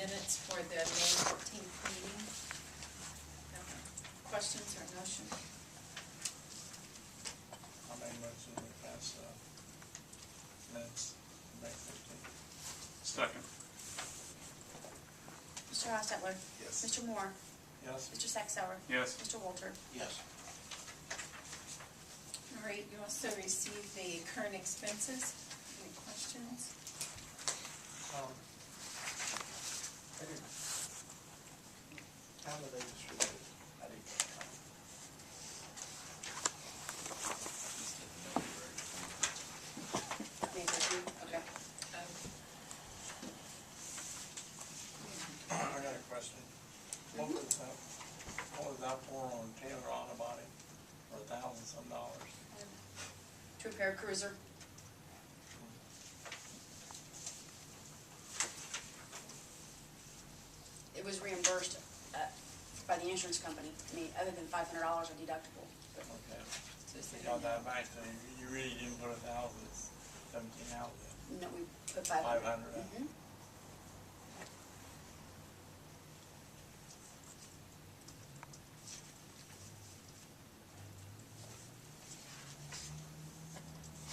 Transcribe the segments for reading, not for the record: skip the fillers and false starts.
minutes for the May 14th meeting. Questions or motion? I'll make a motion to pass minutes May 15th. Second. Mr. Hostetler? Yes. Mr. Moore? Yes. Mr. Saxauer? Yes. Mr. Walter? Yes. All right, you also received the current expenses. Any questions? I didn't. How were they distributed? I didn't. May 15th, okay. I got a question. What was that for on Taylor Auto Body for $1,000 some? To repair a cruiser. It was reimbursed by the insurance company. I mean, other than $500 are deductible. Okay. So You got that back, so you really didn't put 1,000, it's 17,000. No, we put 500. 500. Mhm.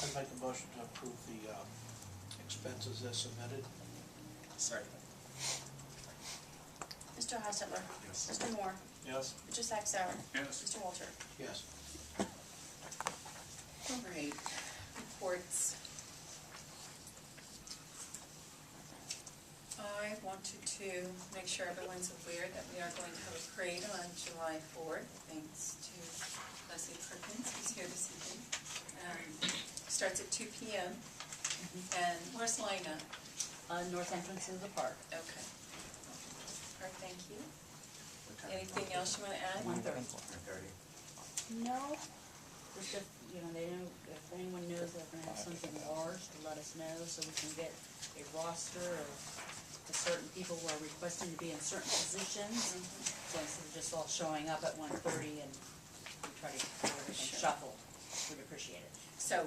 I'd make a motion to approve the expenses as submitted. Second. Mr. Hostetler? Yes. Mr. Moore? Yes. Mr. Saxauer? Yes. Mr. Walter? Yes. All right, reports. I wanted to make sure everyone's aware that we are going to have a parade on July 4th, thanks to Leslie Perkins, who's here this evening. Starts at 2 p.m. And where's Lina? North entrance of the park. Okay. All right, thank you. Anything else you want to add? 1:30. No, just if, they know, if anyone knows they're gonna have something large, to let us know, so we can get a roster of the certain people who are requesting to be in certain positions. So instead of just all showing up at 1:30 and we try to get everything Sure. shuffled, we'd appreciate it. So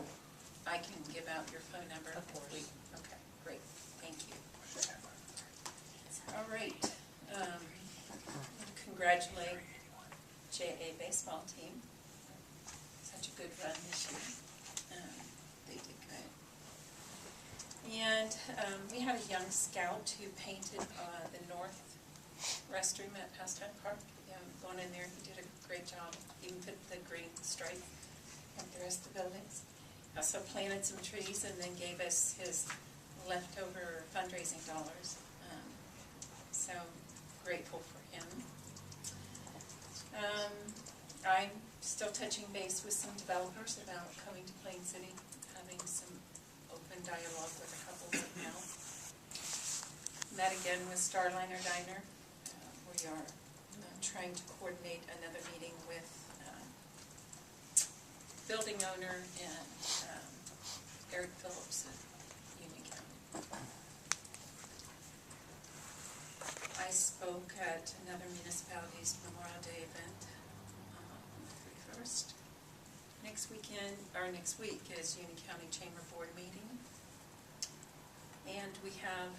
I can give out your phone number? Of course. Okay, great, thank you. All right, congratulate JA baseball team. Such a good run this year. They did good. And we had a young scout who painted the north restroom at Pastime Park. Going in there, he did a great job. Even put the green stripe at the rest of the buildings. Also planted some trees and then gave us his leftover fundraising dollars. So grateful for him. I'm still touching base with some developers about coming to Plain City, having some open dialogue with a couple right now. Met again with Starliner Diner. We are trying to coordinate another meeting with building owner and Eric Phillips at Union County. I spoke at another municipality's Memorial Day event on the 31st. Next week is Union County Chamber Board meeting. And we have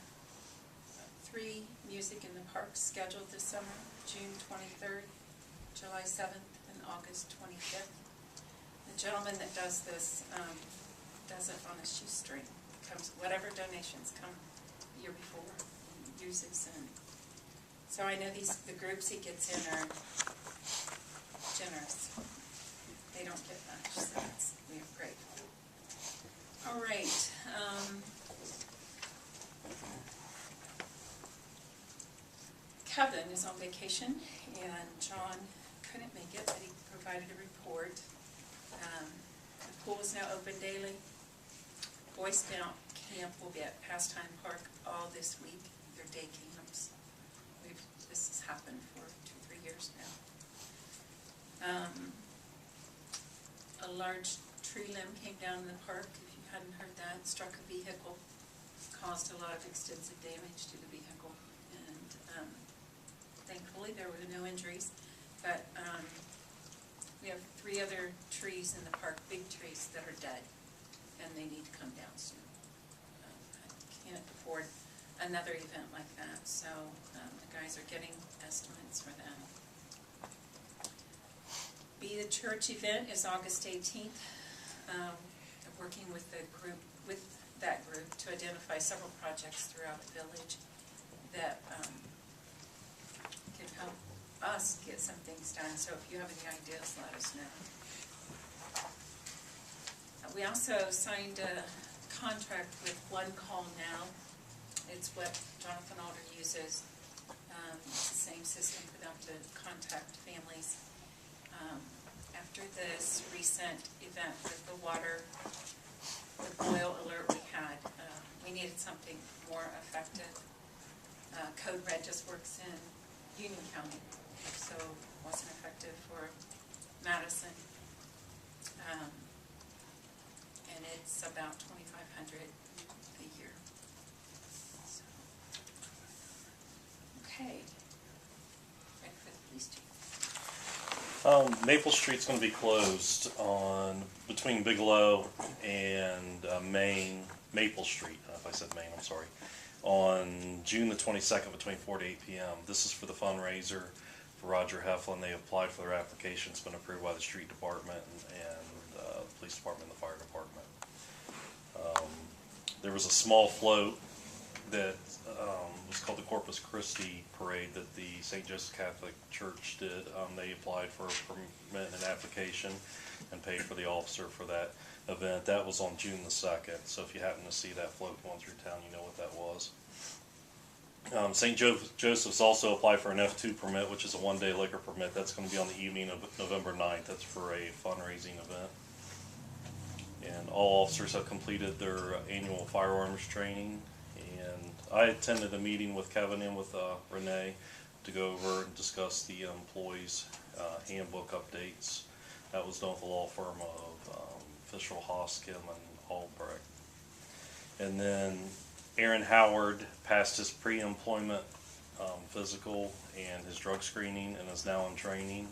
3 music in the park scheduled this summer, June 23rd, July 7th, and August 25th. The gentleman that does this does it on a shoestring. Comes whatever donations come the year before, he uses. And so I know the groups he gets in are generous. They don't get much, so we are grateful. All right. Kevin is on vacation, and John couldn't make it, but he provided a report. The pool is now open daily. Boy Scout camp will be at Pastime Park all this week. They're day camps. This has happened for 2-3 years now. A large tree limb came down in the park. If you hadn't heard that, struck a vehicle, caused a lot of extensive damage to the vehicle, and thankfully there were no injuries. But we have 3 other trees in the park, big trees that are dead, and they need to come down soon. I can't afford another event like that, so the guys are getting estimates for that. Be the Church event is August 18th. Working with that group to identify several projects throughout the village that can help us get some things done. So if you have any ideas, let us know. We also signed a contract with One Call Now. It's what Jonathan Alder uses. It's the same system for them to contact families. After this recent event with the boil alert we had, we needed something more effective. Code Red just works in Union County, so it wasn't effective for Madison. And it's about $2,500 a year. So, okay. Ready for the police chief? Maple Street's going to be closed between Bigelow and Maple Street. If I said Main, I'm sorry. On June the 22nd between 4 to 8 p.m. This is for the fundraiser for Roger Heflin. They applied for their application. It's been approved by the street department and the police department and the fire department. There was a small float that was called the Corpus Christi Parade that the St. Joseph Catholic Church did. They applied for a permit and an application and paid for the officer for that event. That was on June the 2nd, so if you happen to see that float going through town, you know what that was. St. Joseph's also applied for an F2 permit, which is a one-day liquor permit. That's going to be on the evening of November 9th. That's for a fundraising event. And all officers have completed their annual firearms training. And I attended a meeting with Kevin and with Renee to go over and discuss the employees' handbook updates. That was done with the law firm of Fisher, Hoskin, and Albrecht. And then Aaron Howard passed his pre-employment physical and his drug screening and is now in training.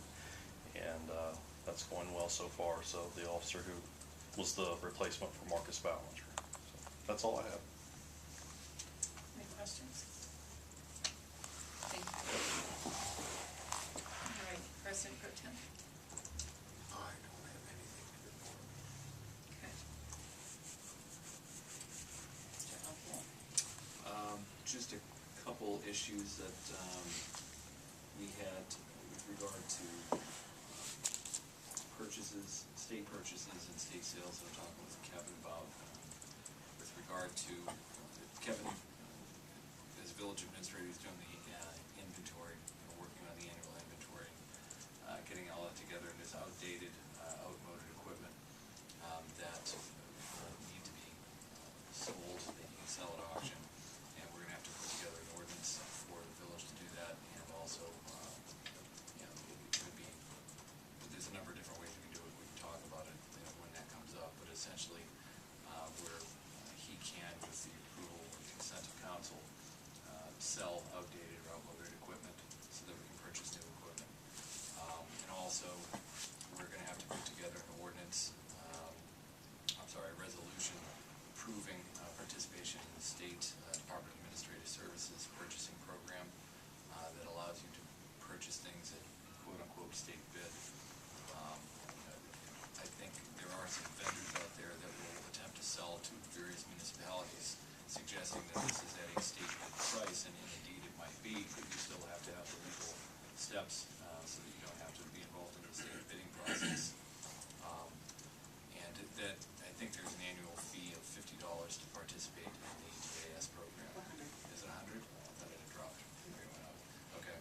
And that's going well so far. So the officer who was the replacement for Marcus Ballinger. So that's all I have. Any questions? Thank you. All right, President Pro Tem. I don't have anything to report. Okay. Mr. Alvord. Just a couple issues that we had with regard to purchases, state purchases and state sales. I'm talking with Kevin about with regard to Kevin, as village administrator, is doing the inventory, working on the annual inventory, getting all that together, and there's outdated, outmoded equipment that need to be sold, that you can sell at auction, and we're going to have to put together an ordinance for the village to do that, and also, it could be, there's a number of different ways we can do it. We can talk about it when that comes up, but essentially, where he can, with the approval or consent of council, sell outdated or outmoded equipment so that we can purchase new equipment. And also, we're going to have to put together an ordinance, a resolution approving participation in the state Department of Administrative Services purchasing program that allows you to purchase things at quote-unquote state bid. I think there are some vendors out there that will attempt to sell to various municipalities, suggesting that this is at a state bid price, and indeed it might be, but you still have to have the legal steps so that you don't have to be involved in the state bidding process. And that, I think there's an annual fee of $50 to participate in the DAS program. 100. Is it 100? I thought it had dropped. Maybe it went up. Okay.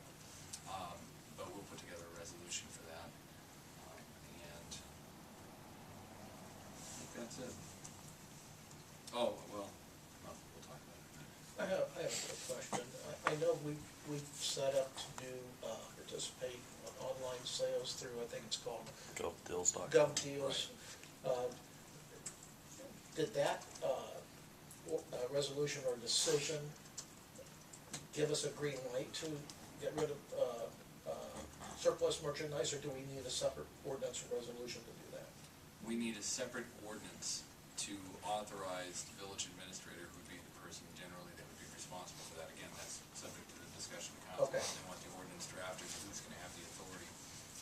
But we'll put together a resolution for that. And I think that's it. Oh, well, we'll talk about it. I have a quick question. I know we've set up to do, participate in online sales through, I think it's called GovDeals.com. GovDeals. Did that resolution or decision give us a green light to get rid of surplus merchandise, or do we need a separate ordinance or resolution to do that? We need a separate ordinance to authorize the village administrator, who would be the person generally that would be responsible for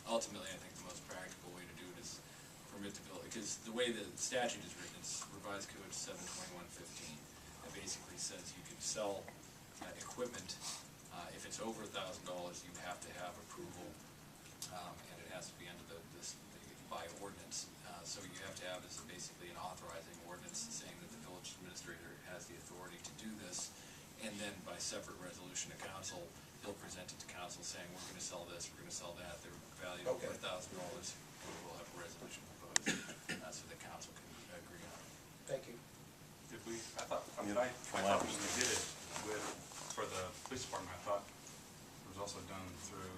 ultimately, I think the most practical way to do it is permit the building, because the way the statute is written, it's revised code 72115. It basically says you can sell equipment, if it's over $1,000, you have to have approval, and it has to be under this by ordinance. So you have to have is basically an authorizing ordinance saying that the village administrator has the authority to do this, and then by separate resolution to council, he'll present it to council saying, we're gonna sell this, we're gonna sell that, they're valued over Okay. $1,000, we'll have a resolution proposed, so the council can agree on it. Thank you. Did we, I thought, I Yeah, thought when we did it for the police department, I thought it was also done through,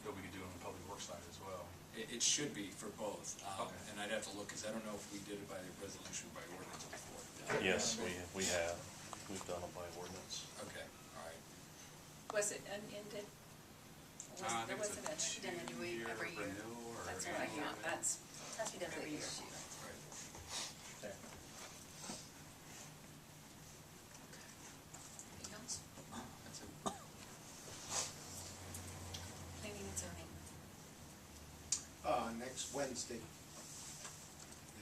that we could do it on the public works side as well. It should be for both, Okay. and I'd have to look, because I don't know if we did it by resolution or by ordinance before. Yes, we have. We've done it by ordinance. Okay, all right. Was it unended? I There think wasn't it's a, a two-year every year. renewal or That's what I annual. thought, that's, Has to be done every every year. year. Right. Okay. Anything else? That's it. Planning and zoning. Next Wednesday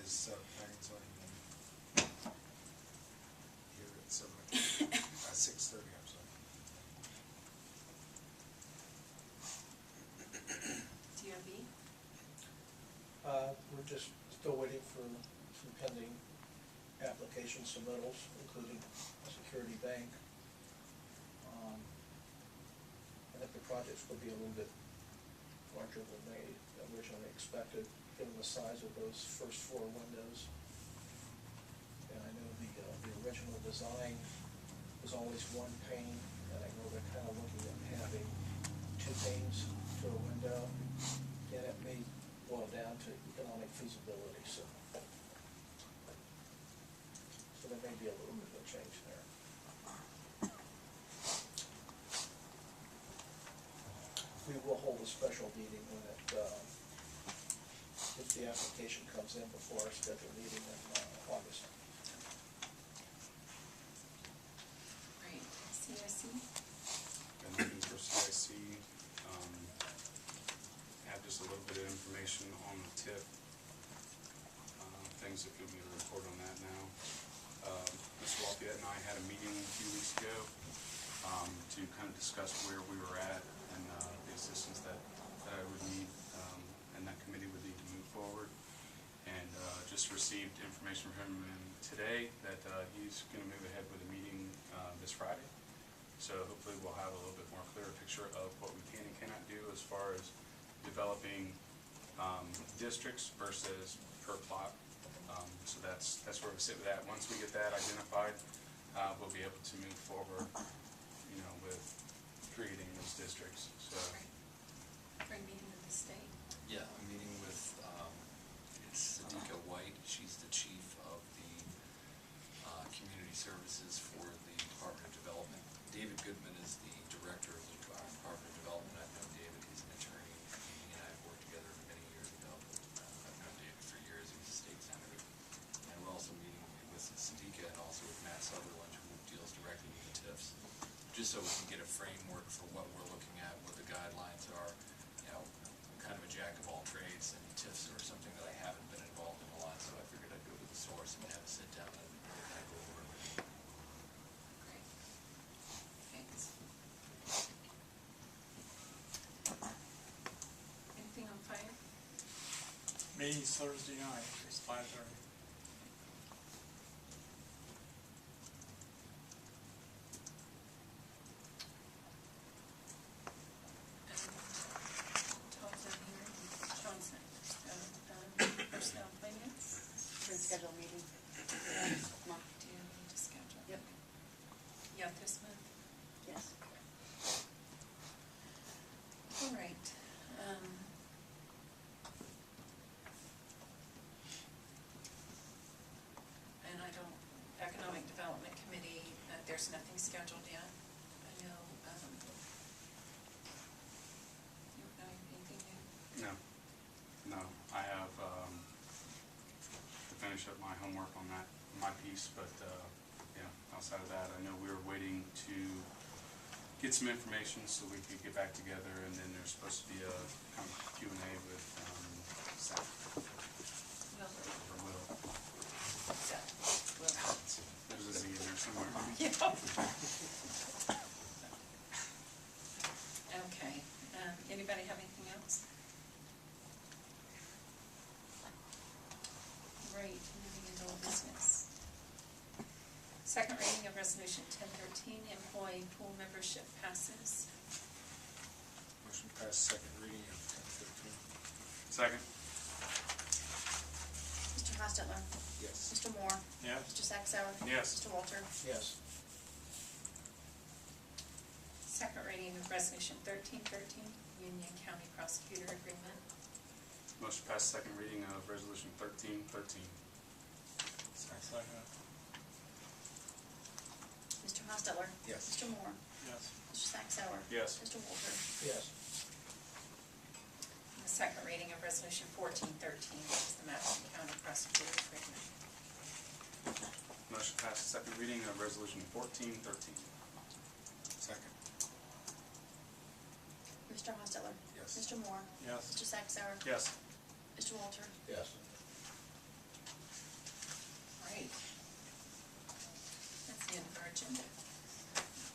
is planning and zoning here at 6:30, I'm sorry. DRB? We're just still waiting for some pending application submittals, including a security bank. I think the projects will be a little bit larger than they originally expected, given the size of those first 4 windows. And I know the original design was always 1 pane, and I know they're kind of looking at having 2 panes to a window. And it may boil down to economic feasibility, so there may be a little bit of a change there. We will hold a special meeting when if the application comes in before our scheduled meeting in August. Great. CRC? Been looking for CIC, have just a little bit of information on the TIP, things if you want me to report on that now. Ms. Lafayette and I had a meeting a few weeks ago to kind of discuss where we were at and the assistance that I would need and that committee would need to move forward. And just received information from him today that he's going to move ahead with a meeting this Friday. So hopefully we'll have a little bit more clearer picture of what we can and cannot do as far as developing districts versus per plot. So that's where we sit with that. Once we get that identified, we'll be able to move forward, with creating those districts. So For a meeting with the state? Yeah, I'm meeting with, it's Sadika White, she's the chief of the community services for the Department of Development. David Goodman is the director of the Department of Development. I've known David, he's an attorney, he and I have worked together many years ago. I've known David for years, he was a state senator. And we're also meeting with Sadika and also with Matt Sutherland, who deals directly with the TIFs, just so we can get a framework for what we're looking at, what the guidelines are. I'm kind of a jack of all trades, and TIFs are something that I haven't been involved in a lot, so I figured I'd go to the source and have a sit down and kind of go over everything. Great. Thanks. Anything on fire? Meeting's Thursday night, it's 5:30. Tom's not here. Sean's not. Personnel appointments? For the scheduled meeting. Come on. Do you need to schedule? Yep. Yeah, this month? Yes. All right. And I don't, Economic Development Committee, there's nothing scheduled yet. I know, you know anything new? No, I have to finish up my homework on my piece, but outside of that, I know we were waiting to get some information so we could get back together, and then there's supposed to be a kind of Q&A with Zach Well, or Will. so, well, There's a Z in there somewhere. yeah. Okay, anybody have anything else? Great, moving into old business. Second reading of resolution 1013, employee pool membership passes. Motion to pass second reading of 1015. Second? Mr. Hostetler? Yes. Mr. Moore? Yes? Mr. Saxauer? Yes. Mr. Walter? Yes. Second reading of resolution 1313, Union County Prosecutor Agreement. Motion to pass second reading of resolution 1313. Second. Mr. Hostetler? Yes. Mr. Moore? Yes. Mr. Saxauer? Yes. Mr. Walter? Yes. And the second reading of resolution 1413, which is the Madison County Prosecutor Agreement. Motion to pass second reading of resolution 1413. Second. Mr. Hostetler? Yes. Mr. Moore? Yes. Mr. Saxauer? Yes. Mr. Walter? Yes. Great. That's the end of our agenda.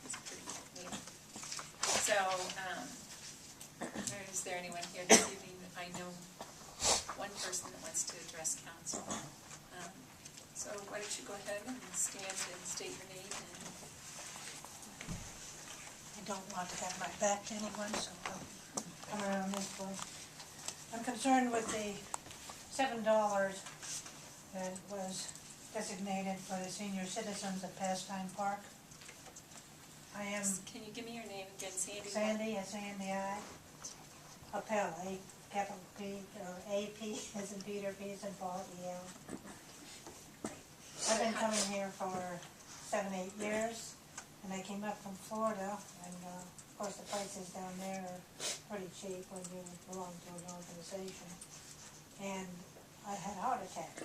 It's a pretty quick meeting. So, is there anyone here this evening? I know one person that wants to address council. So why don't you go ahead and stand and state your name and I don't want to have my back to anyone, so I'll come around this way. I'm concerned with the $7 that was designated for the senior citizens at Pastime Park. I am can you give me your name again, Sandy? Sandy, S-A-N-D-I, Appel, capital P, or A-P as in Peter, P as in Paul, E-L. I've been coming here for 7-8 years, and I came up from Florida, and of course the prices down there are pretty cheap when you belong to an organization. And I had a heart attack.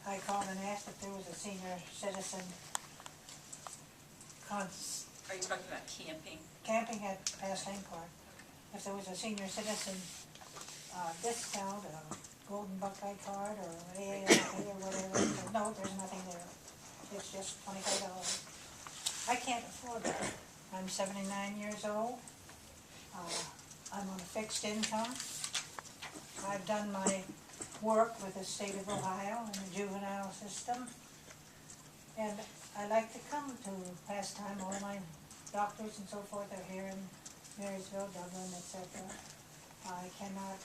I called and asked if there was a senior citizen Are you talking about camping? camping at Pastime Park. If there was a senior citizen discount, a Golden Buckeye card, or AARP or whatever. No, there's nothing there. It's just $25. I can't afford that. I'm 79 years old. I'm on a fixed income. I've done my work with the state of Ohio and the juvenile system. And I like to come to Pastime. All my doctors and so forth are here in Marysville, Dublin, etc. I cannot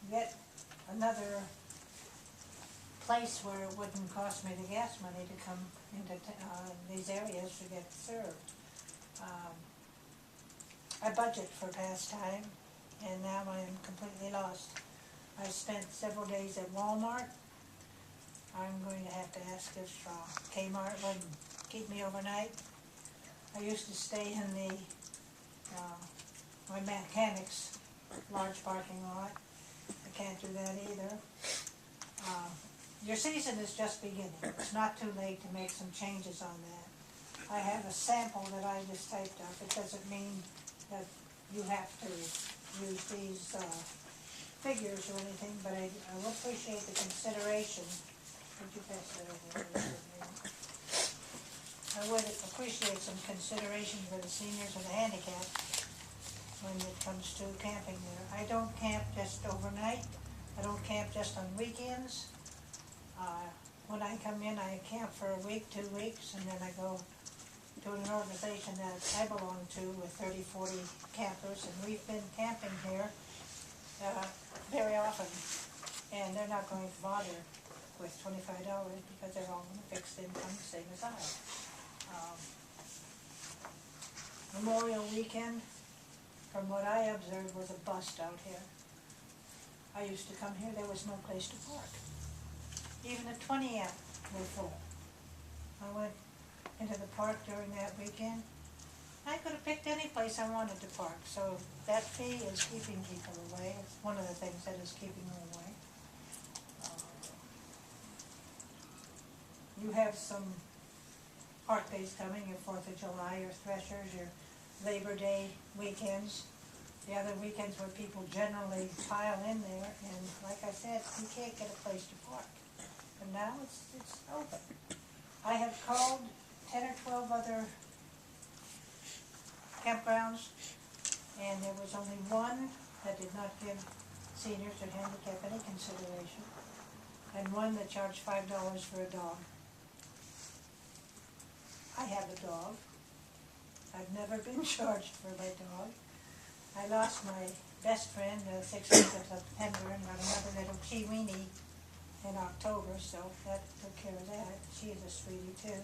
get another place where it wouldn't cost me the gas money to come into these areas to get served. I budget for Pastime, and now I am completely lost. I spent several days at Walmart. I'm going to have to ask if Kmart would keep me overnight. I used to stay in the my mechanic's large parking lot. I can't do that either. Your season is just beginning. It's not too late to make some changes on that. I have a sample that I just typed up. It doesn't mean that you have to use these figures or anything, but I will appreciate the consideration. Would you pass that over? I would appreciate some consideration for the seniors and the handicapped when it comes to camping there. I don't camp just overnight. I don't camp just on weekends. When I come in, I camp for a week, 2 weeks, and then I go to an organization that I belong to with 30, 40 campers, and we've been camping here very often, and they're not going to bother with $25 because they're all on a fixed income, the same as I. Memorial Weekend, from what I observed, was a bust out here. I used to come here, there was no place to park. Even the 20 amp were full. I went into the park during that weekend. I could have picked any place I wanted to park, so that fee is keeping people away. It's one of the things that is keeping them away. You have some Park Day's coming, your 4th of July, your Threshers, your Labor Day weekends, the other weekends where people generally pile in there, and like I said, you can't get a place to park. And now it's open. I have called 10 or 12 other campgrounds, and there was only one that did not give seniors or handicap any consideration, and one that charged $5 for a dog. I have a dog. I've never been charged for my dog. I lost my best friend, 16th of September, and got another little Chiweenie in October, so that took care of that. She is a sweetie too.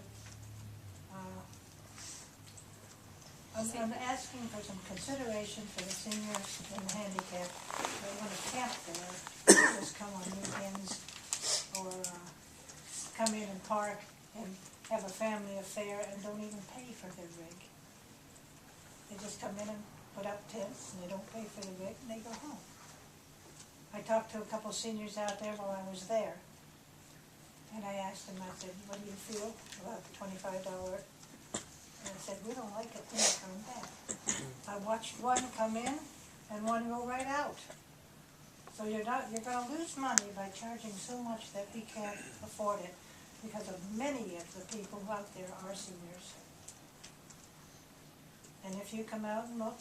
I'm asking for some consideration for the seniors and the handicapped. They want to camp there, just come on weekends, or come in and park and have a family affair and don't even pay for their rig. They just come in and put up tents, and they don't pay for the rig, and they go home. I talked to a couple seniors out there while I was there, and I asked them, I said, what do you feel about the $25? And I said, we don't like it, they're coming back. I watched one come in and one go right out. So you're gonna lose money by charging so much that we can't afford it, because of many of the people out there are seniors. And if you come out and look,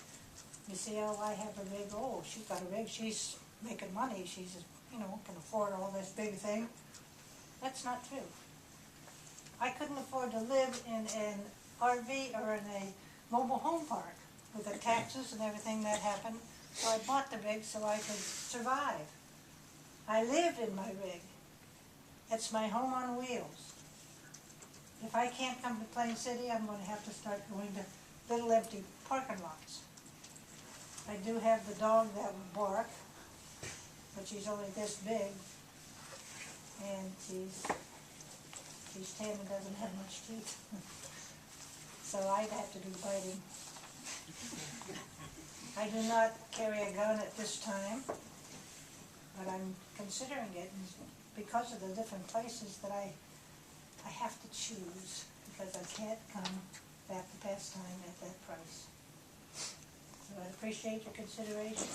you see how I have a rig, oh, she's got a rig, she's making money, she's, can afford all this big thing. That's not true. I couldn't afford to live in an RV or in a mobile home park with the taxes and everything that happened, so I bought the rig so I could survive. I live in my rig. It's my home on wheels. If I can't come to Plain City, I'm going to have to start going to little empty parking lots. I do have the dog that will bark, but she's only this big, and she's 10 and doesn't have much teeth. So I'd have to do biting. I do not carry a gun at this time, but I'm considering it, and because of the different places that I have to choose, because I can't come back to pastime at that price. So I appreciate your consideration.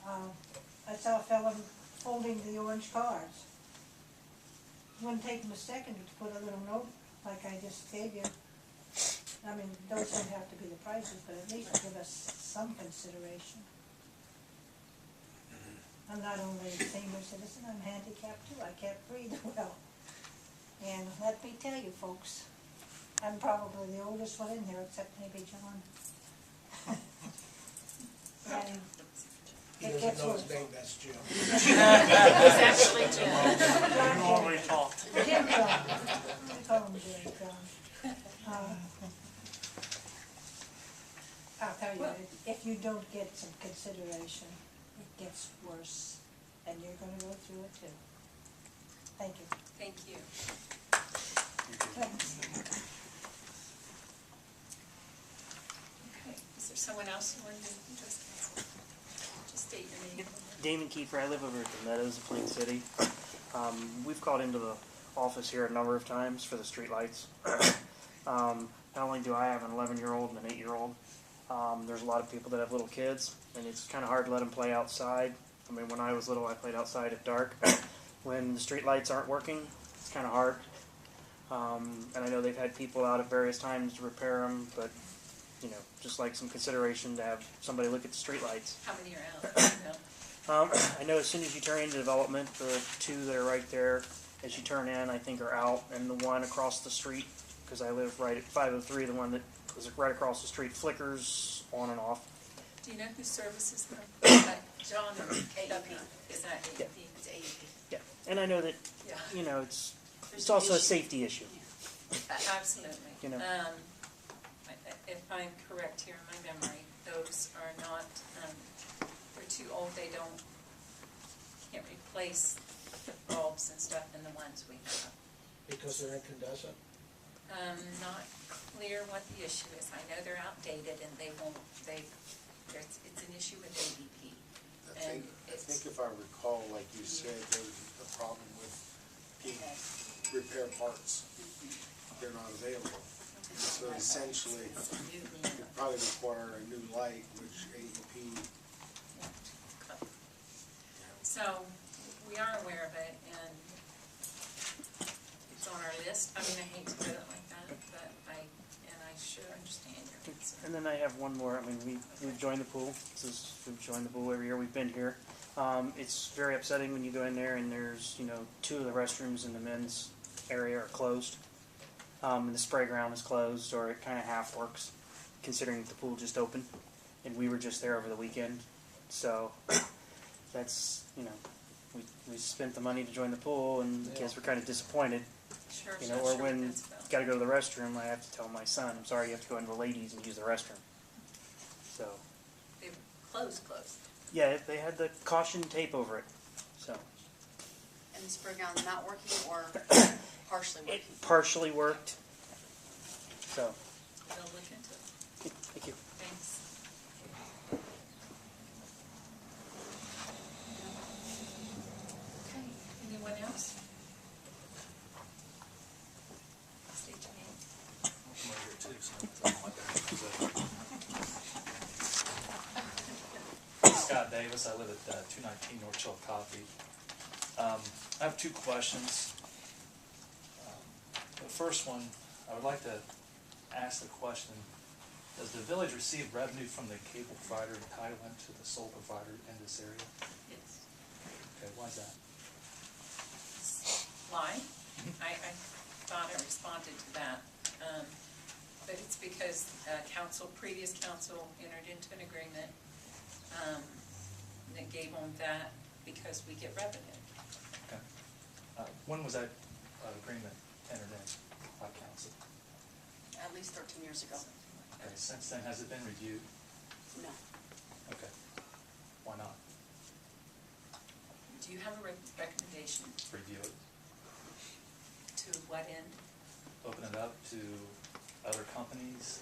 I saw a fellow folding the orange cards. It wouldn't take him a second to put a little note like I just gave you. I mean, those don't have to be the prices, but at least give us some consideration. I'm not only a senior citizen, I'm handicapped too. I can't breathe well. And let me tell you, folks, I'm probably the oldest one in here, except maybe John. And He it doesn't gets know his worse. name, that's Jim. It's actually Jim. John You already talked. Jim John. We call him Jim John. I'll tell you, if you don't get some consideration, it gets worse, and you're gonna go through it too. Thank you. Thank you. Thanks. Okay, is there someone else who wanted to address council? Just state your name. Damon Kiefer, I live over at the Meadows in Plain City. We've called into the office here a number of times for the streetlights. Not only do I have an 11-year-old and an 8-year-old, there's a lot of people that have little kids, and it's kind of hard to let them play outside. I mean, when I was little, I played outside at dark. When the streetlights aren't working, it's kind of hard. And I know they've had people out at various times to repair them, but just like some consideration to have somebody look at the streetlights. How many are out? I know as soon as you turn into development, the two that are right there as you turn in, I think are out, and the one across the street, because I live right at 503, the one that is right across the street flickers on and off. Do you know who services them? John or AEP? Is that AEP? Yeah. It's AEP. Yeah, and I know that Yeah. it's There's also an a issue. safety issue. Absolutely. If I'm correct here in my memory, those are not, they're too old, can't replace the bulbs and stuff in the ones we have. Because they're incandescent. Not clear what the issue is. I know they're outdated and it's an issue with ABP. I think if I recall, like you said, there was a problem with the repair parts. They're not available. So essentially, Absolutely. it'd probably require a new light, which AEP, So, we are aware of it, and it's on our list. I mean, I hate to put it like that, but I sure understand your concern. And then I have one more. I mean, we've joined the pool. We've joined the pool every year. We've been here. It's very upsetting when you go in there and there's, 2 of the restrooms in the men's area are closed. And the spray ground is closed, or it kind of half works, considering the pool just opened. And we were just there over the weekend. So that's, we spent the money to join the pool, and the kids were kind of disappointed. Sure, Or sure, when that's about- got to go to the restroom, I have to tell my son, I'm sorry, you have to go into the ladies and use the restroom. So, They were closed. yeah, they had the caution tape over it. So, And the spray ground's not working or partially it working? partially worked. So, We'll look into it. thank you. Thanks. Okay, anyone else? State your name. Scott Davis, I live at 219 North Chillicothe. I have 2 questions. The first one, I would like to ask the question, does the village receive revenue from the cable provider entitlement to the sole provider in this area? Yes. Okay, why is that? Why? I thought I responded to that. But it's because previous council entered into an agreement that gave them that because we get revenue. Okay. When was that agreement entered in by council? At least 13 years ago. Okay, since then, has it been reviewed? No. Okay. Why not Do you have a recommendation review it? to what end? Open it up to other companies.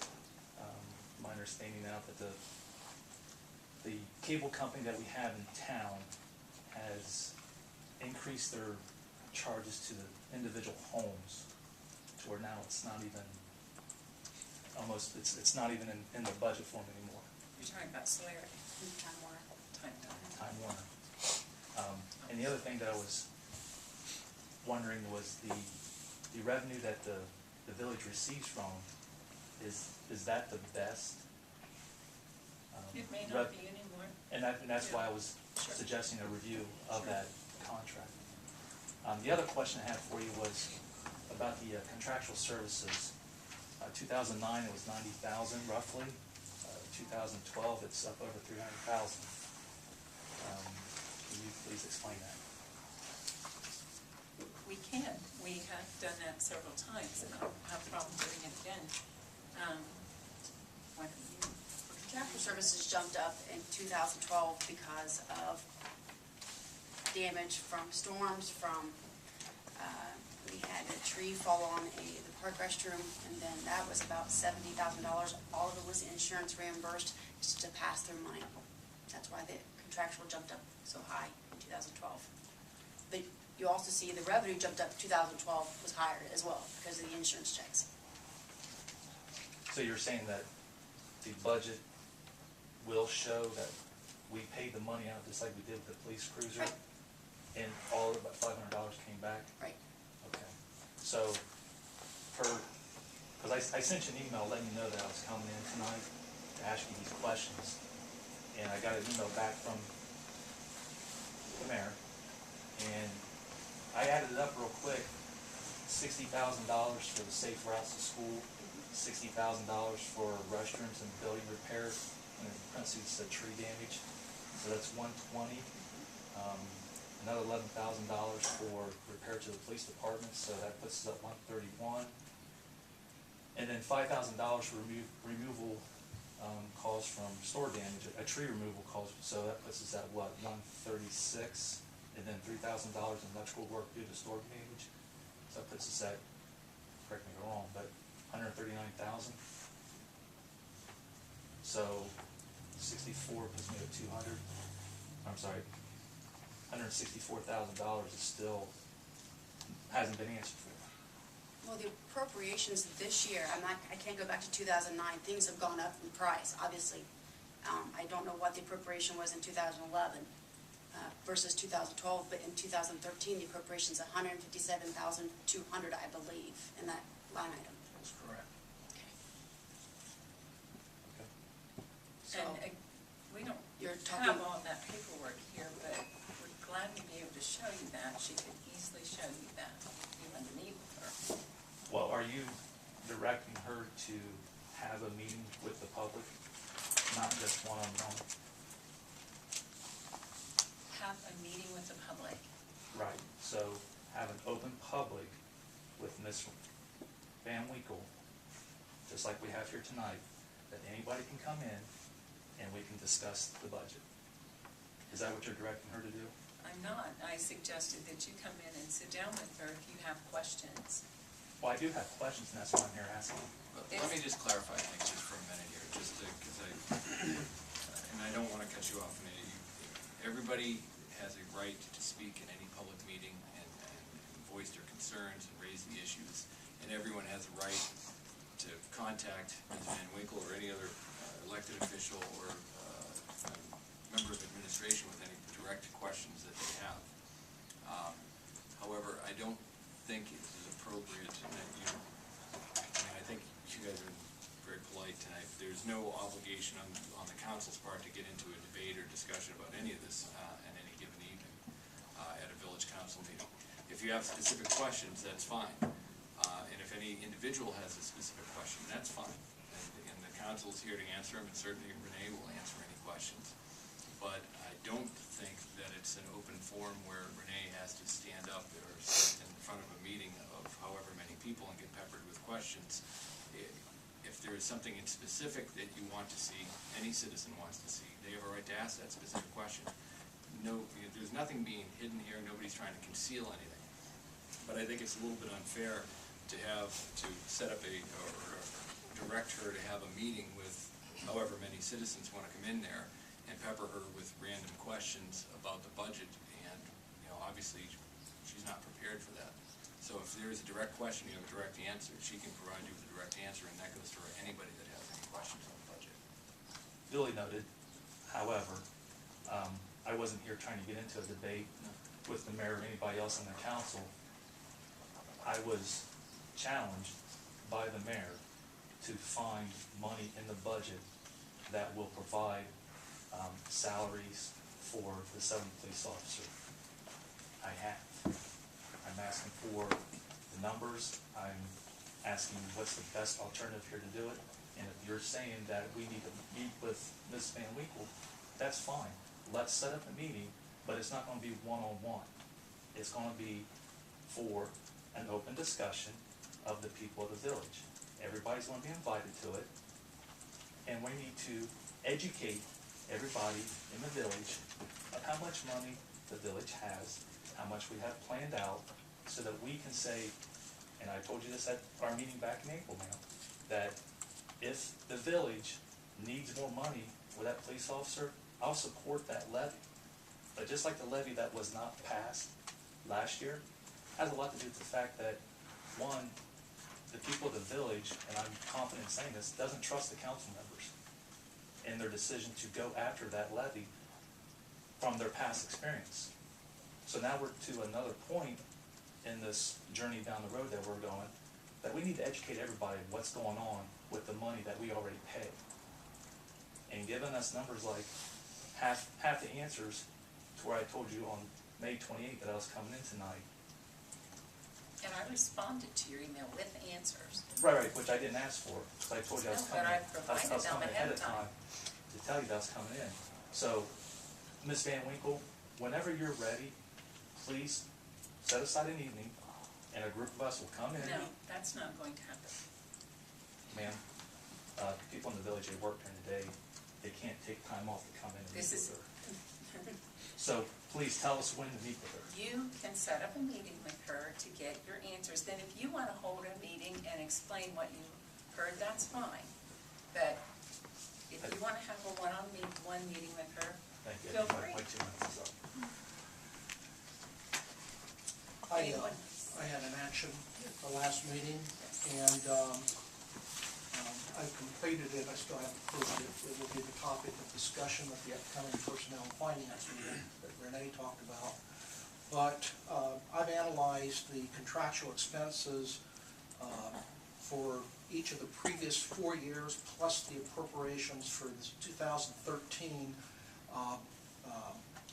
My understanding now that the cable company that we have in town has increased their charges to the individual homes to where now it's not even, it's not even in the budget form anymore. You're talking about Solari. Time Warner. Time Warner. And the other thing that I was wondering was the revenue that the village receives from, is that the best? It may not be anymore. And that's why I was Sure. suggesting a review of Sure. that contract. The other question I had for you was about the contractual services. 2009, it was 90,000 roughly. 2012, it's up over 300,000. Can you please explain that? We can. We have done that several times, and I don't have a problem doing it again. Why don't you? Contractual services jumped up in 2012 because of damage from storms, we had a tree fall on the park restroom, and then that was about $70,000. All of it was insurance reimbursed, it's just a pass-through money. That's why the contractual jumped up so high in 2012. But you also see the revenue jumped up, 2012 was higher as well because of the insurance checks. So you're saying that the budget will show that we paid the money out just like we did with the police cruiser? Right. And all of about $500 came back? Right. Okay. So, because I sent you an email letting you know that I was coming in tonight to ask you these questions. And I got an email back from the mayor. And I added it up real quick. $60,000 for the safe routes to school, $60,000 for restrooms and building repairs, and in parentheses said tree damage. So that's $120. Another $11,000 for repair to the police department, so that puts us at $131. And then $5,000 for removal calls from store damage, a tree removal calls, so that puts us at what, $136? And then $3,000 in electrical work due to store damage, so that puts us at, correct me if I'm wrong, but $139,000. So 64 puts me at 200. I'm sorry. $164,000 is still, hasn't been answered for. Well, the appropriations this year, I can't go back to 2009, things have gone up in price, obviously. I don't know what the appropriation was in 2011 versus 2012, but in 2013, the appropriation's $157,200, I believe, in that line item. That's correct. So, And we don't you're have talking, all that paperwork here, but we're glad to be able to show you that. She could easily show you that, you want to meet with her. Well, are you directing her to have a meeting with the public, not just one-on-one? Have a meeting with the public. Right, so have an open public with Ms. Van Winkle, just like we have here tonight, that anybody can come in and we can discuss the budget. Is that what you're directing her to do? I'm not. I suggested that you come in and sit down with her if you have questions. Well, I do have questions, and that's why I'm here asking. Let me just clarify things just for a minute here, just because and I don't want to cut you off. Everybody has a right to speak in any public meeting and voice their concerns and raise the issues, and everyone has a right to contact Ms. Van Winkle or any other elected official or member of administration with any direct questions that they have. However, I don't think it is appropriate that you, I think you guys are very polite tonight. There's no obligation on the council's part to get into a debate or discussion about any of this in any given evening at a village council meeting. If you have specific questions, that's fine. And if any individual has a specific question, that's fine. And the council's here to answer them, and certainly Renee will answer any questions. But I don't think that it's an open forum where Renee has to stand up or sit in front of a meeting of however many people and get peppered with questions. If there is something in specific that you want to see, any citizen wants to see, they have a right to ask that specific question. No, there's nothing being hidden here, nobody's trying to conceal anything. But I think it's a little bit unfair to set up or direct her to have a meeting with however many citizens want to come in there and pepper her with random questions about the budget, and, obviously, she's not prepared for that. So if there is a direct question, you have a direct answer, she can provide you with a direct answer, and that goes for anybody that has any questions on the budget. Duly noted. However, I wasn't here trying to get into a debate with the mayor or anybody else on the council. I was challenged by the mayor to find money in the budget that will provide salaries for the 7 police officer. I have. I'm asking for the numbers. I'm asking what's the best alternative here to do it. And if you're saying that we need to meet with Ms. Van Winkle, that's fine. Let's set up a meeting, but it's not going to be one-on-one. It's going to be for an open discussion of the people of the village. Everybody's going to be invited to it, and we need to educate everybody in the village of how much money the village has, how much we have planned out, so that we can say, and I told you this at our meeting back in April now, that if the village needs more money for that police officer, I'll support that levy. But just like the levy that was not passed last year, has a lot to do with the fact that, one, the people of the village, and I'm confident in saying this, doesn't trust the council members in their decision to go after that levy from their past experience. So now we're to another point in this journey down the road that we're going, that we need to educate everybody what's going on with the money that we already pay. And giving us numbers like half the answers to where I told you on May 28th that I was coming in tonight. And I responded to your email with answers. Right, which I didn't ask for, because I told you I was No, but coming, I I provided was them coming ahead ahead of of time to tell you that I was coming in. So, Ms. Van Winkle, whenever you're ready, please set aside an evening, and a group of us will come in. No, that's not going to happen. Ma'am, people in the village, they work during the day, they can't take time off to come in and meet This is, with her. So, please tell us when to meet with her. you can set up a meeting with her to get your answers. Then if you want to hold a meeting and explain what you heard, that's fine. But if you want to have a one meeting with her, Thank you. feel free. My 2 minutes is up. I Anyone? had an action the last meeting, and I've completed it, I still haven't approved it. It will be the topic of discussion at the upcoming personnel and finance meeting that Renee talked about. But I've analyzed the contractual expenses for each of the previous 4 years, plus the appropriations for 2013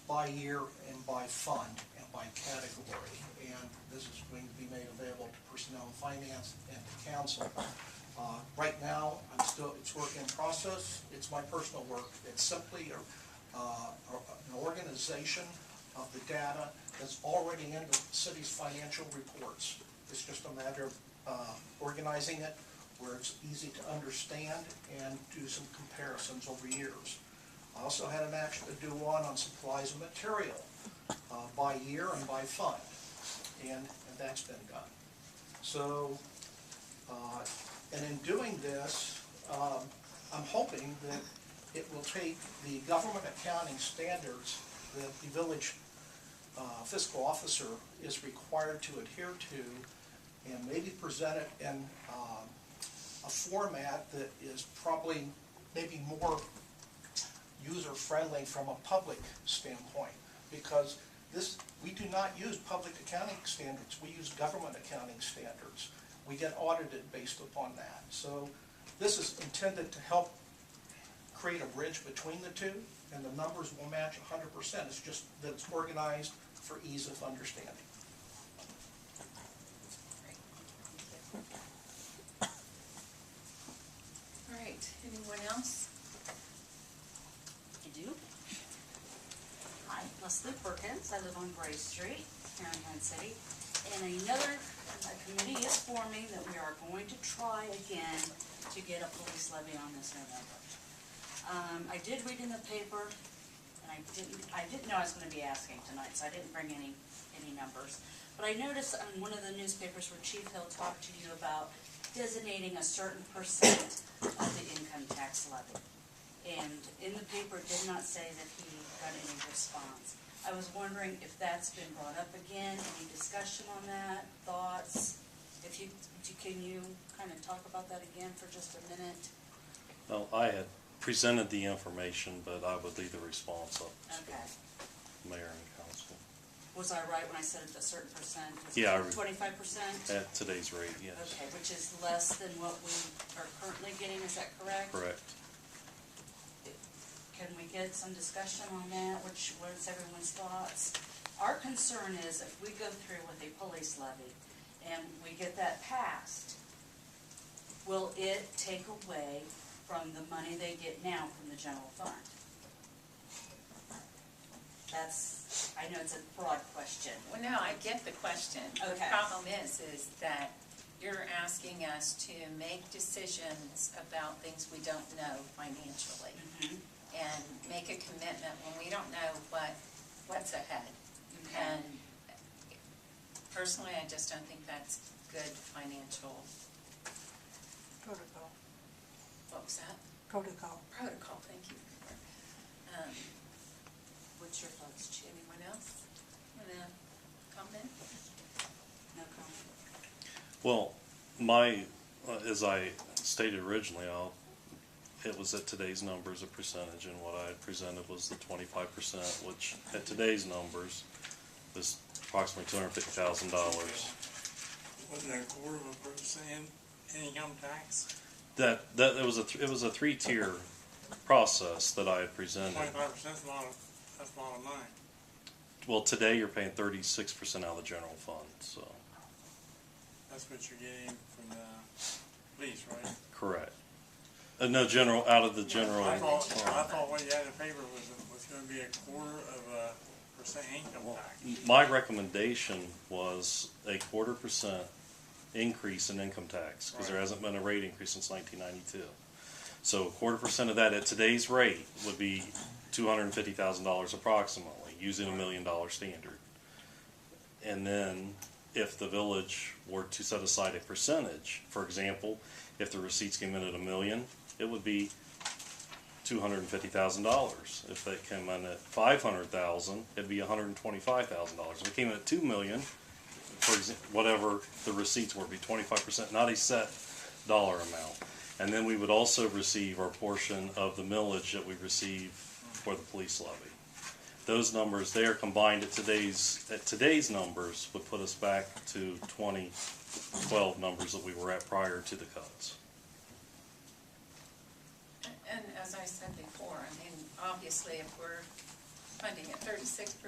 by year and by fund and by category. And this is going to be made available to personnel and finance and to council. Right now, it's work in process. It's my personal work. It's simply an organization of the data that's already in the city's financial reports. It's just a matter of organizing it where it's easy to understand and do some comparisons over years. I also had an action to do one on supplies and material by year and by fund, and that's been done. So, and in doing this, I'm hoping that it will take the government accounting standards that the village fiscal officer is required to adhere to, and maybe present it in a format that is probably maybe more user-friendly from a public standpoint, because we do not use public accounting standards, we use government accounting standards. We get audited based upon that. So this is intended to help create a bridge between the two, and the numbers will match 100%. It's just that it's organized for ease of understanding. All right, anyone else? I do. Hi, Leslie Perkins. I live on Gray Street here in Hunt City. And another committee is forming that we are going to try again to get a police levy on this November. I did read in the paper, and I didn't know I was going to be asking tonight, so I didn't bring any numbers. But I noticed on one of the newspapers where Chief Hill talked to you about designating a certain percent of the income tax levy. And in the paper it did not say that he got any response. I was wondering if that's been brought up again, any discussion on that, thoughts? Can you kind of talk about that again for just a minute? Well, I had presented the information, but I would leave the response up Okay. to mayor and council. Was I right when I said a certain percent? Yeah. 25%? At today's rate, yes. Okay, which is less than what we are currently getting, is that correct? Correct. Can we get some discussion on that? What's everyone's thoughts? Our concern is if we go through with a police levy and we get that passed, will it take away from the money they get now from the general fund? I know it's a broad question. Well, no, I get the question. Okay. The problem is that you're asking us to make decisions about things we don't know financially. Mm-hmm. And make a commitment when we don't know what's ahead. Okay. And personally, I just don't think that's good financial, Protocol. what was that? Protocol. Protocol, thank you. What's your thoughts, Chief? Anyone else want to comment? No comment. Well, as I stated originally, it was at today's numbers a percentage, and what I had presented was the 25%, which at today's numbers is approximately $250,000. Wasn't that a quarter of a percent income tax? It was a 3-tier process that I had presented. 25%, that's a lot of money. Well, today you're paying 36% out of the general fund, so. That's what you're getting from the police, right? Correct. No, out of the general. I thought what you had in the paper was gonna be a quarter of a percent income tax. My recommendation was a 0.25% increase in income tax, because there hasn't been a rate increase since 1992. So 0.25% of that at today's rate would be $250,000 approximately, using $1 million standard. And then if the village were to set aside a percentage, for example, if the receipts came in at $1 million, it would be $250,000. If they came in at $500,000, it'd be $125,000. If it came in at $2 million, for example, whatever the receipts were, be 25%, not a set dollar amount. And then we would also receive our portion of the millage that we receive for the police levy. Those numbers, they are combined at today's numbers would put us back to 2012 numbers that we were at prior to the cuts. And as I said before, I mean, obviously, if we're funding at 36%,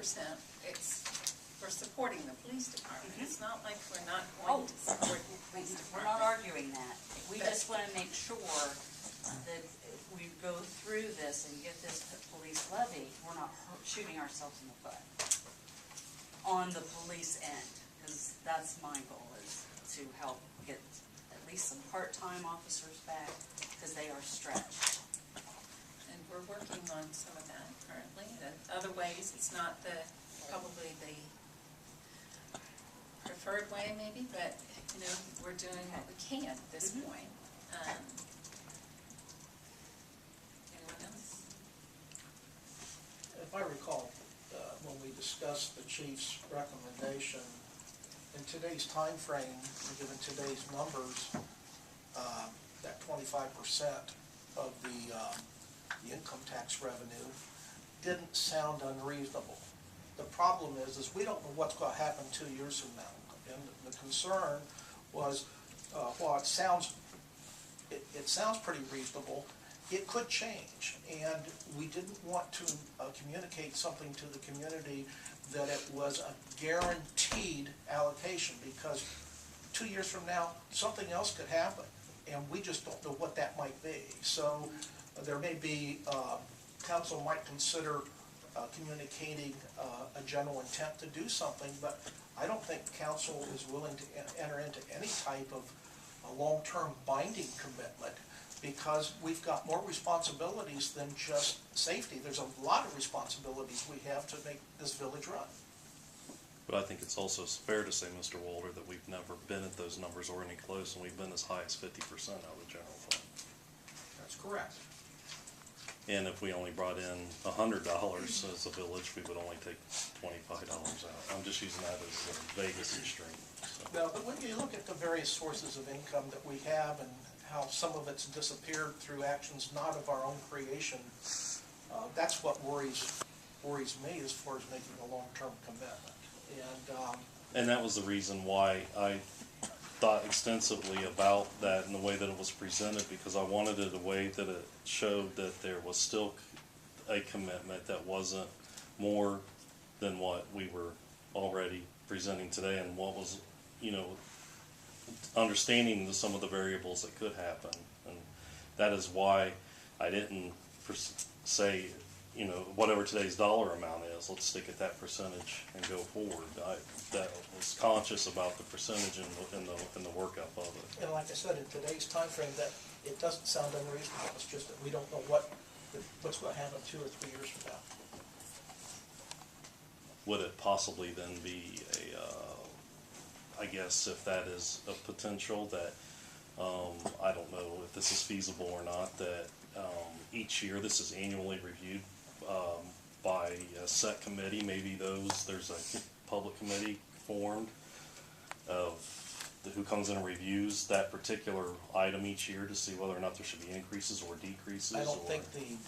we're supporting the police department. It's not like we're not going to support the police We're not department. arguing that. We just wanna make sure that if we go through this and get this police levy, we're not shooting ourselves in the foot on the police end, because that's my goal, is to help get at least some part-time officers back, because they are stretched. And we're working on some of that currently. In other ways, it's not probably the preferred way maybe, but, we're doing what we can at this point. Anyone else? If I recall, when we discussed the chief's recommendation, in today's time frame, given today's numbers, that 25% of the income tax revenue didn't sound unreasonable. The problem is we don't know what's going to happen 2 years from now. And the concern was, while it sounds pretty reasonable, it could change. And we didn't want to communicate something to the community that it was a guaranteed allocation, because 2 years from now, something else could happen, and we just don't know what that might be. So there may be, council might consider communicating a general intent to do something, but I don't think council is willing to enter into any type of a long-term binding commitment, because we've got more responsibilities than just safety. There's a lot of responsibilities we have to make this village run. But I think it's also fair to say, Mr. Walter, that we've never been at those numbers or any close, and we've been as high as 50% out of the general fund. That's correct. And if we only brought in $100 as a village, we would only take $25 out. I'm just using that as a Vegas extreme. So. Now, but when you look at the various sources of income that we have and how some of it's disappeared through actions not of our own creation, that's what worries me as far as making a long-term commitment. And that was the reason why I thought extensively about that in the way that it was presented, because I wanted it a way that it showed that there was still a commitment that wasn't more than what we were already presenting today, and what was, understanding some of the variables that could happen. And that is why I didn't say, whatever today's dollar amount is, let's stick at that percentage and go forward. That was conscious about the percentage in the workup of it. And like I said, in today's time frame, that it doesn't sound unreasonable. It's just that we don't know what's going to happen 2 or 3 years from now. Would it possibly then be I guess if that is a potential, that I don't know if this is feasible or not, that each year, this is annually reviewed by a set committee, maybe there's a public committee formed of who comes in and reviews that particular item each year to see whether or not there should be increases or decreases. I don't think the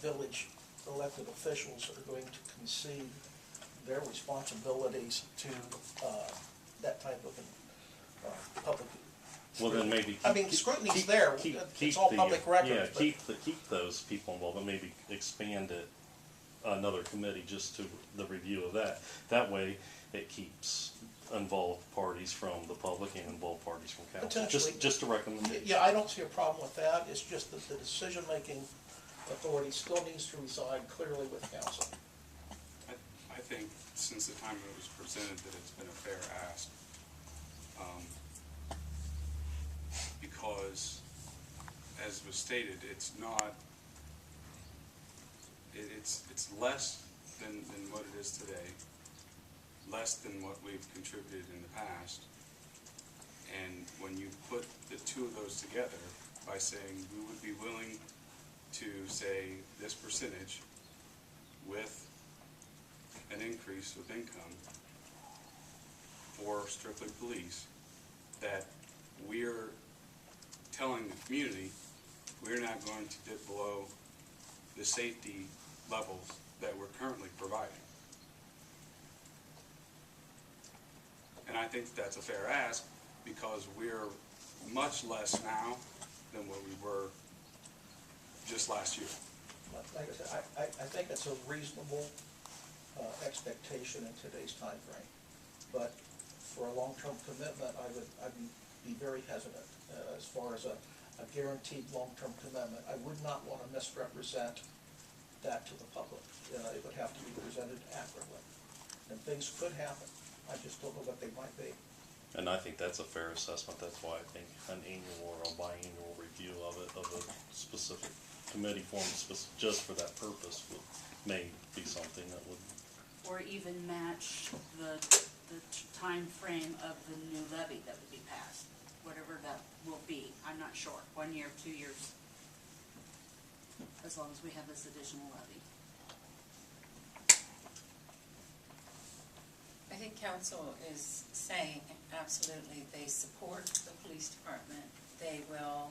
village elected officials are going to concede their responsibilities to that type of public. Well, then maybe. Scrutiny's there. It's all public records. Yeah, keep those people involved, and maybe expand it another committee just to the review of that. That way, it keeps involved parties from the public and involved parties from council. Potentially. Just a recommendation. Yeah, I don't see a problem with that. It's just that the decision-making authority still needs to reside clearly with council. I think since the time it was presented that it's been a fair ask. Because, as was stated, it's not, it's less than what it is today, less than what we've contributed in the past. And when you put the two of those together by saying we would be willing to say this percentage with an increase with income, for Strictly Police, that we're telling the community, we're not going to dip below the safety levels that we're currently providing. And I think that's a fair ask, because we're much less now than what we were just last year. Like I said, I think it's a reasonable expectation in today's time frame. But for a long-term commitment, I'd be very hesitant as far as a guaranteed long-term commitment. I would not want to misrepresent that to the public. It would have to be presented accurately. And things could happen. I just don't know what they might be. And I think that's a fair assessment. That's why I think an annual or a biannual review of it, of a specific committee formed just for that purpose may be something that would. Or even match the time frame of the new levy that would be passed, whatever that will be. I'm not sure, 1 year, 2 years, as long as we have this additional levy. I think council is saying absolutely they support the police department. They will